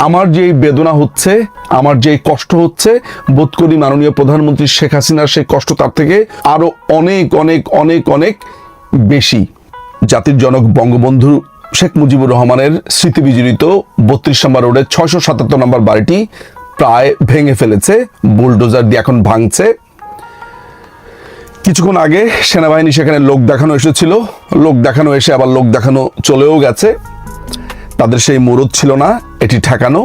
আমার যে বেদনা হচ্ছে, আমার যে কষ্ট হচ্ছে, বোধ করি মাননীয় প্রধানমন্ত্রী শেখ হাসিনার সেই কষ্ট তার থেকে আরো অনেক অনেক অনেক অনেক বেশি। জাতির জনক বঙ্গবন্ধু শেখ মুজিবুর রহমানের স্মৃতি বিজড়িত 32 নম্বর রোডের 677 নম্বর বাড়িটি প্রায় ভেঙে ফেলেছে, বুলডোজার দিয়ে এখন ভাঙছে। কিছুক্ষণ আগে সেনাবাহিনী সেখানে লোক দেখানো এসেছিল, লোক দেখানো এসে আবার লোক দেখানো চলেও গেছে। তাদের সেই মুরদ ছিল না এটি ঠেকানো,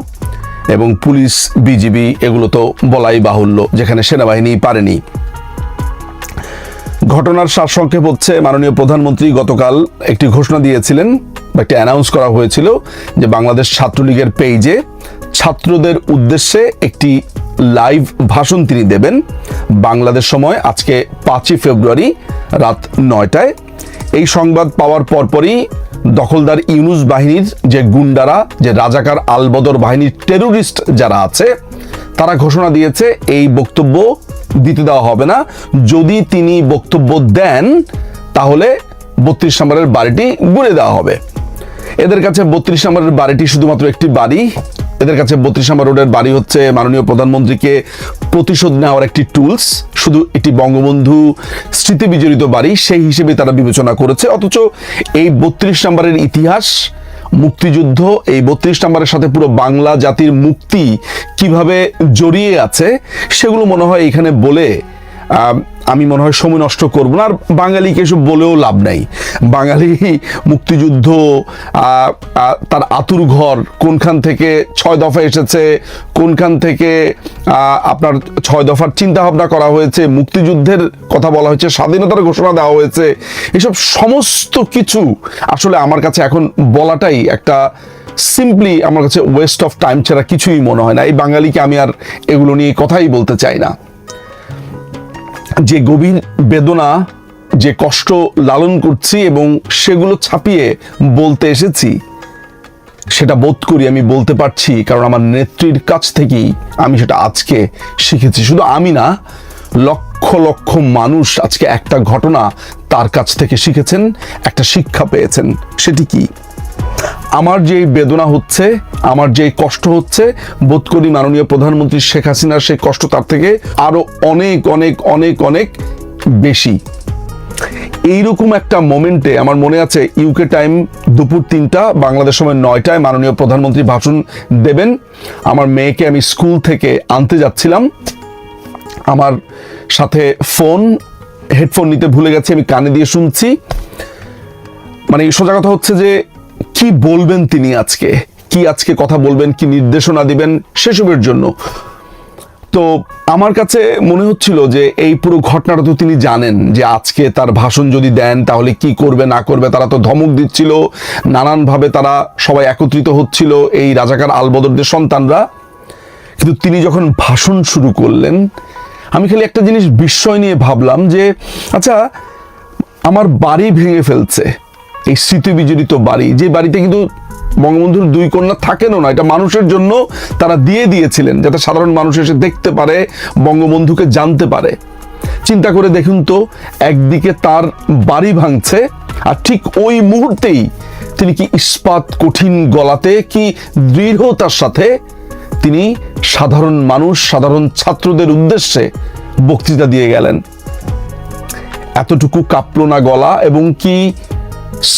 এবং পুলিশ বিজিবি এগুলো তো বলাই বাহুল্য, যেখানে সেনাবাহিনী পারেনি। ঘটনার সারসংক্ষেপ হচ্ছে, মাননীয় প্রধানমন্ত্রী গতকাল একটি ঘোষণা দিয়েছিলেন, একটা অ্যানাউন্স করা হয়েছিল যে বাংলাদেশ ছাত্রলীগের পেজে ছাত্রদের উদ্দেশ্যে একটি লাইভ ভাষণ তিনি দেবেন বাংলাদেশ সময় আজকে 5ই ফেব্রুয়ারি রাত 9টায়। এই সংবাদ পাওয়ার পরপরই দখলদার ইউনুস বাহিনীর যে গুন্ডারা, যে রাজাকার আলবদর বাহিনীর টেরোরিস্ট যারা আছে, তারা ঘোষণা দিয়েছে এই বক্তব্য দিতে দেওয়া হবে না। যদি তিনি বক্তব্য দেন তাহলে 32 নম্বরের বাড়িটি গুঁড়ে দেওয়া হবে। এদের কাছে 32 নম্বরের বাড়িটি শুধুমাত্র একটি বাড়ি। এদের কাছে 32 নম্বর রোডের বাড়ি হচ্ছে মাননীয় প্রধানমন্ত্রীকে প্রতিশোধ নেওয়ার একটি টুলস, শুধু এটি বঙ্গবন্ধু স্মৃতি বিজড়িত বাড়ি সেই হিসেবে তারা বিবেচনা করেছে। অথচ এই 32 নম্বরের ইতিহাস, মুক্তিযুদ্ধ, এই 32 নম্বরের সাথে পুরো বাংলা জাতির মুক্তি কিভাবে জড়িয়ে আছে সেগুলো মনে হয় এখানে বলে আমি মনে হয় সময় নষ্ট করব না। আর বাঙালিকে এসব বলেও লাভ নাই। বাঙালি মুক্তিযুদ্ধ, তার আতুর ঘর, কোনখান থেকে 6 দফা এসেছে, কোনখান থেকে আপনার 6 দফার চিন্তা ভাবনা করা হয়েছে, মুক্তিযুদ্ধের কথা বলা হয়েছে, স্বাধীনতার ঘোষণা দেওয়া হয়েছে, এসব সমস্ত কিছু আসলে আমার কাছে এখন বলাটাই একটা সিম্পলি আমার কাছে ওয়েস্ট অফ টাইম ছাড়া কিছুই মনে হয় না। এই বাঙালিকে আমি আর এগুলো নিয়ে কথাই বলতে চাই না। যে গভীর বেদনা, যে কষ্ট লালন করছি এবং সেগুলো ছাপিয়ে বলতে এসেছি, সেটা বোধ করি আমি বলতে পারছি কারণ আমার নেত্রীর কাছ থেকেই আমি সেটা আজকে শিখেছি। শুধু আমি না, লক্ষ লক্ষ মানুষ আজকে একটা ঘটনা তার কাছ থেকে শিখেছেন, একটা শিক্ষা পেয়েছেন। সেটি কি? আমার যে বেদনা হচ্ছে, আমার যে কষ্ট হচ্ছে, বোধ করি মাননীয় প্রধানমন্ত্রী শেখ হাসিনার সেই কষ্ট তার থেকে আরো অনেক অনেক অনেক অনেক বেশি। এইরকম একটা মোমেন্টে আমার মনে আছে ইউকে টাইম দুপুর 3টা, বাংলাদেশ সময় 9টায় মাননীয় প্রধানমন্ত্রী ভাষণ দেবেন। আমার মেয়েকে আমি স্কুল থেকে আনতে যাচ্ছিলাম, আমার সাথে হেডফোন নিতে ভুলে গেছি, আমি কানে দিয়ে শুনছি। মানে সোজা কথা হচ্ছে যে কি বলবেন তিনি আজকে কথা বলবেন, কি নির্দেশনা দিবেন সেসবের জন্য। তো আমার কাছে মনে হচ্ছিল যে এই পুরো ঘটনাটা তো তিনি জানেন যে আজকে তার ভাষণ যদি দেন তাহলে কি করবে না করবে। তারা তো ধমক দিচ্ছিল, নানানভাবে তারা সবাই একত্রিত হচ্ছিল, এই রাজাকার আলবদরদের সন্তানরা। কিন্তু তিনি যখন ভাষণ শুরু করলেন, আমি খালি একটা জিনিস বিস্ময় নিয়ে ভাবলাম যে আচ্ছা, আমার বাড়ি ভেঙে ফেলছে, এই স্মৃতি বিজড়িত বাড়ি, যে বাড়িতে কিন্তু বঙ্গবন্ধুর 2 কন্যা থাকেনও না, এটা মানুষের জন্য তারা দিয়ে দিয়েছিলেন যাতে সাধারণ মানুষ এসে দেখতে পারে, বঙ্গবন্ধুকে জানতে পারে। চিন্তা করে দেখুন তো, একদিকে তার বাড়ি ভাঙছে আর ঠিক ওই মুহূর্তেই তিনি কি ইস্পাত কঠিন গলাতে, কি দৃঢ়তার সাথে তিনি সাধারণ মানুষ, সাধারণ ছাত্রদের উদ্দেশ্যে বক্তৃতা দিয়ে গেলেন। এতটুকু কাঁপলো না গলা, এবং কি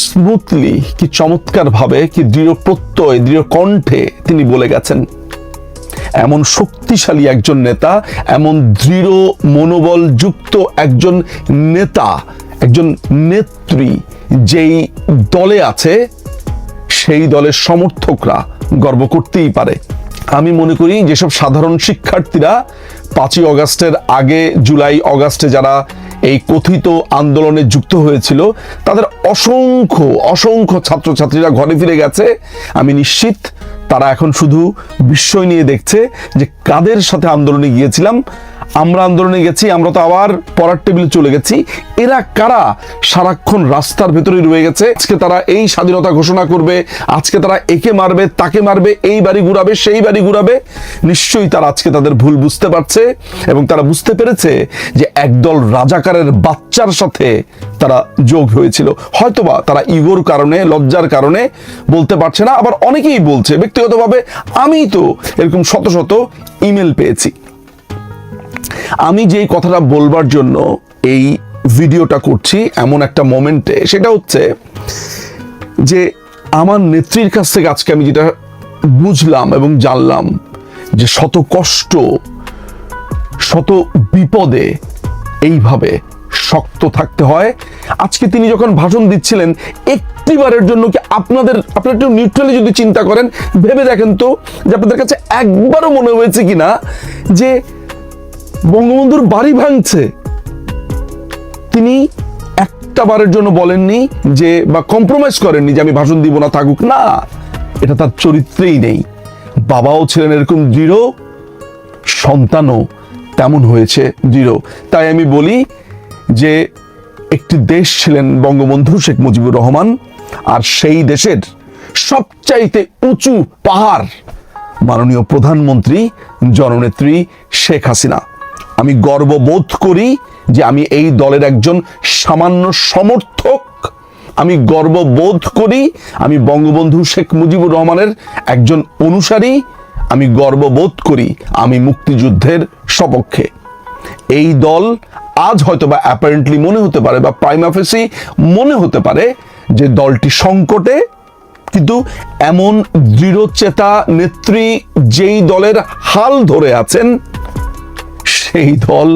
স্মুথলি, কি চমৎকার ভাবে, কি দৃঢ় প্রত্যয়, দৃঢ় কণ্ঠে তিনি বলে গেছেন। এমন শক্তিশালী একজন নেতা, এমন দৃঢ় মনোবল যুক্ত একজন নেতা, একজন নেত্রী যেই দলে আছে, সেই দলের সমর্থকরা গর্ব করতেই পারে। আমি মনে করি যেসব সাধারণ শিক্ষার্থীরা 5ই অগাস্টের আগে, জুলাই অগাস্টে যারা এই কথিত আন্দোলনে যুক্ত হয়েছিল, তাদের অসংখ্য অসংখ্য ছাত্রছাত্রীরা ঘরে ফিরে গেছে। আমি নিশ্চিত তারা এখন শুধু বিস্ময় নিয়ে দেখছে যে কাদের সাথে আন্দোলনে গিয়েছিলাম আমরা আন্দোলনে গেছি, আমরা তো আবার পড়ার টেবিলে চলে গেছি। এরা কারা সারাক্ষণ রাস্তার ভেতরে রয়ে গেছে? আজকে তারা এই স্বাধীনতা ঘোষণা করবে, আজকে তারা একে মারবে, তাকে মারবে, এই বাড়ি ঘুরাবে, সেই বাড়ি ঘুরাবে। নিশ্চয়ই তারা আজকে তাদের ভুল বুঝতে পারছে এবং তারা বুঝতে পেরেছে যে একদল রাজাকারের বাচ্চার সাথে তারা যোগ হয়েছিল। হয়তোবা তারা ইগোর কারণে, লজ্জার কারণে বলতে পারছে না। আবার অনেকেই বলছে ব্যক্তিগতভাবে, আমি তো এরকম শত শত ইমেল পেয়েছি। আমি যে কথাটা বলবার জন্য এই ভিডিওটা করছি এমন একটা মোমেন্টে, সেটা হচ্ছে যে আমার নেত্রীর কাছ থেকে আজকে আমি যেটা বুঝলাম এবং জানলাম যে শত কষ্ট, শত বিপদে এইভাবে শক্ত থাকতে হয়। আজকে তিনি যখন ভাষণ দিচ্ছিলেন, একটিবারের জন্য কি আপনারা একটু নিউট্রালি যদি চিন্তা করেন, ভেবে দেখেন তো যে আপনাদের কাছে একবারও মনে হয়েছে কিনা যে বঙ্গবন্ধুর বাড়ি ভাঙছে? তিনি একটা বারের জন্য বলেননি যে, বা কম্প্রোমাইজ করেননি যে আমি ভাষণ দিব না, থাকুক না। এটা তার চরিত্রেই নেই। বাবাও ছিলেন এরকম দৃঢ়, সন্তানও তেমন হয়েছে দৃঢ়। তাই আমি বলি যে একটি দেশ ছিলেন বঙ্গবন্ধু শেখ মুজিবুর রহমান, আর সেই দেশের সবচাইতে উঁচু পাহাড় মাননীয় প্রধানমন্ত্রী জননেত্রী শেখ হাসিনা। আমি গর্ববোধ করি যে আমি এই দলের একজন সামান্য সমর্থক। আমি গর্ববোধ করি আমি বঙ্গবন্ধু শেখ মুজিবুর রহমানের একজন অনুসারী। আমি গর্ববোধ করি আমি মুক্তিযুদ্ধের সপক্ষে। এই দল আজ হয়তো বা অ্যাপারেন্টলি মনে হতে পারে বা প্রাইমা ফেসি মনে হতে পারে যে দলটি সংকটে, কিন্তু এমন দৃঢ়চেতা নেত্রী যেই দলের হাল ধরে আছেন, সেই দল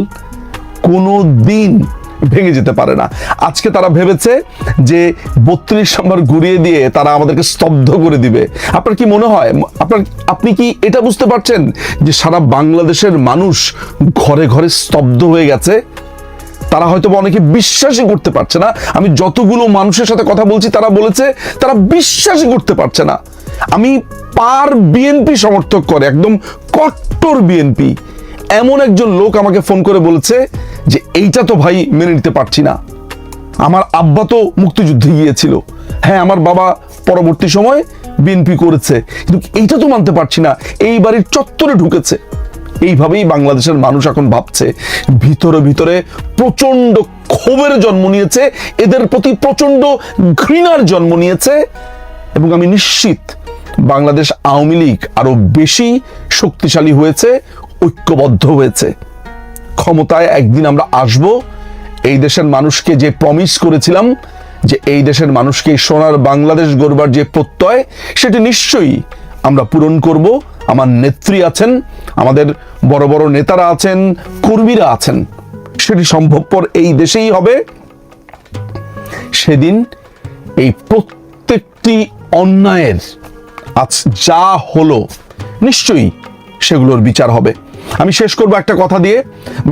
কোনো দিন ভেঙে যেতে পারে না। আজকে তারা ভেবেছে যে 32 নম্বর ঘুরিয়ে দিয়ে তারা আমাদেরকে স্তব্ধ করে দিবে। আপনার কি মনে হয়, আপনি কি এটা বুঝতে পারছেন যে সারা বাংলাদেশের মানুষ ঘরে ঘরে স্তব্ধ হয়ে গেছে? তারা হয়তো অনেকে বিশ্বাসই করতে পারছে না। আমি যতগুলো মানুষের সাথে কথা বলছি তারা বলেছে তারা বিশ্বাসই করতে পারছে না। আমি বিএনপি সমর্থক করে, একদম কট্টর বিএনপি এমন একজন লোক আমাকে ফোন করে বলেছে যে এইটা তো ভাই মেনে নিতে পারছি না। আমার আব্বা তো মুক্তিযুদ্ধে গিয়েছিল, হ্যাঁ আমার বাবা পরবর্তী সময় বিএনপি করেছে, কিন্তু এইটা তো মানতে পারছি না, এই বাড়ির চত্বরে ঢুকেছে। এইভাবেই বাংলাদেশের মানুষ এখন ভাবছে। ভিতরে ভিতরে প্রচন্ড ক্ষোভের জন্ম নিয়েছে, এদের প্রতি প্রচন্ড ঘৃণার জন্ম নিয়েছে। এবং আমি নিশ্চিত বাংলাদেশ আওয়ামী লীগ আরো বেশি শক্তিশালী হয়েছে, ঐক্যবদ্ধ হয়েছে। ক্ষমতায় একদিন আমরা আসব। এই দেশের মানুষকে যে প্রমিস করেছিলাম যে এই দেশের মানুষকে সোনার বাংলাদেশ গড়বার যে প্রত্যয়, সেটি নিশ্চয়ই আমরা পূরণ করব। আমার নেত্রী আছেন, আমাদের বড় বড় নেতারা আছেন, কর্মীরা আছেন, সেটি সম্ভবপর এই দেশেই হবে। সেদিন এই প্রত্যেকটি অন্যায়ের আজ যা হলো নিশ্চয়ই সেগুলোর বিচার হবে। আমি শেষ করব একটা কথা দিয়ে।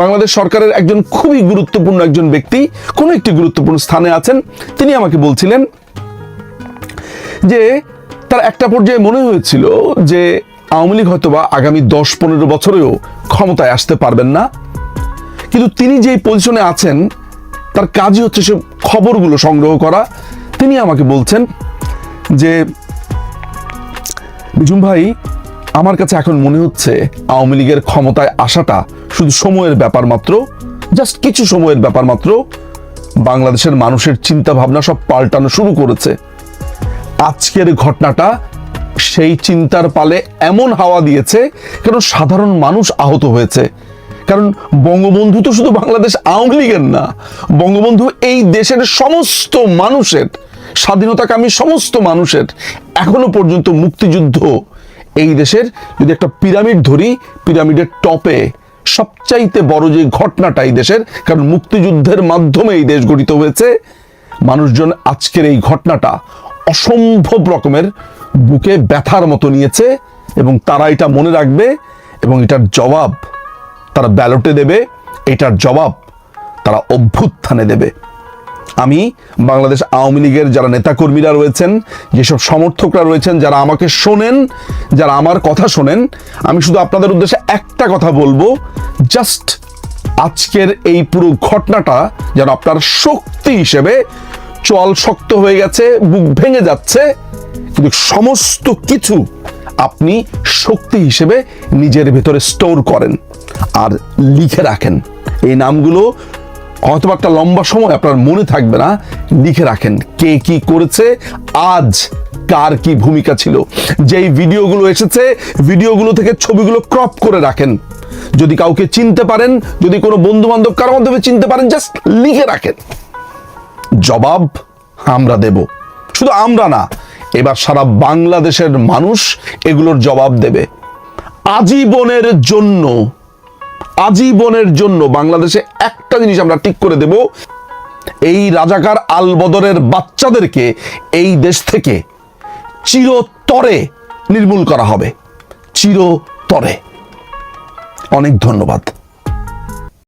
বাংলাদেশ সরকারের একজন খুবই গুরুত্বপূর্ণ একজন ব্যক্তি কোনো একটি গুরুত্বপূর্ণ স্থানে আছেন। তিনি আমাকে বলছিলেন যে তার একটা পর্যায়ে মনে হয়েছিল যে আওয়ামী লীগ হয়তোবা আগামী 10-15 বছরেও ক্ষমতায় আসতে পারবেন না, কিন্তু তিনি যে পজিশনে আছেন তার কাজই হচ্ছে সে খবরগুলো সংগ্রহ করা। তিনি আমাকে বলছেন যে বিজুম ভাই, আমার কাছে এখন মনে হচ্ছে আওয়ামী লীগের ক্ষমতায় আসাটা শুধু সময়ের ব্যাপার মাত্র, জাস্ট কিছু সময়ের ব্যাপার মাত্র। বাংলাদেশের মানুষের চিন্তা ভাবনা সব পাল্টানো শুরু করেছে। আজকের ঘটনাটা সেই চিন্তার পালে এমন হাওয়া দিয়েছে, কারণ সাধারণ মানুষ আহত হয়েছে। কারণ বঙ্গবন্ধু তো শুধু বাংলাদেশ আওয়ামী লীগের না, বঙ্গবন্ধু এই দেশের সমস্ত মানুষের, স্বাধীনতাকামী সমস্ত মানুষের। এখনো পর্যন্ত মুক্তিযুদ্ধ এই দেশের, যদি একটা পিরামিড ধরি, পিরামিডের টপে সবচাইতে বড় যে ঘটনাটা এই দেশের, কারণ মুক্তিযুদ্ধের মাধ্যমে এই দেশ গঠিত হয়েছে। মানুষজন আজকের এই ঘটনাটা অসম্ভব রকমের বুকে ব্যথার মতো নিয়েছে এবং তারা এটা মনে রাখবে এবং এটার জবাব তারা ব্যালটে দেবে, এটার জবাব তারা অভ্যুত্থানে দেবে। আমি বাংলাদেশ আওয়ামী লীগের যারা নেতাকর্মীরা রয়েছেন, যেসব সমর্থকরা রয়েছেন, যারা আমাকে শোনেন, যারা আমার কথা শোনেন, আমি শুধু আপনাদের উদ্দেশ্যে একটা কথা বলবো, জাস্ট আজকের এই পুরো ঘটনাটা যেন আপনার শক্তি হিসেবে চল শক্ত হয়ে গেছে, বুক ভেঙে যাচ্ছে, কিন্তু সমস্ত কিছু আপনি শক্তি হিসেবে নিজের ভেতরে স্টোর করেন আর লিখে রাখেন। এই নামগুলো হয়তো একটা লম্বা সময় আপনার মনে থাকবে না, লিখে রাখেন কে কি করেছে, আজ কার কি ভূমিকা ছিল। যেই ভিডিওগুলো এসেছে, ভিডিওগুলো থেকে ছবিগুলো ক্রপ করে রাখেন। যদি কাউকে চিনতে পারেন, যদি কোনো বন্ধু বান্ধব কারোর মাধ্যমে চিনতে পারেন, জাস্ট লিখে রাখেন। জবাব আমরা দেব, শুধু আমরা না, এবার সারা বাংলাদেশের মানুষ এগুলোর জবাব দেবে। আজীবনের জন্য বাংলাদেশে একটা জিনিস আমরা ঠিক করে দেব, এই রাজাকার আলবদরের বাচ্চাদেরকে এই দেশ থেকে চিরতরে নির্মূল করা হবে, চিরতরে। অনেক ধন্যবাদ।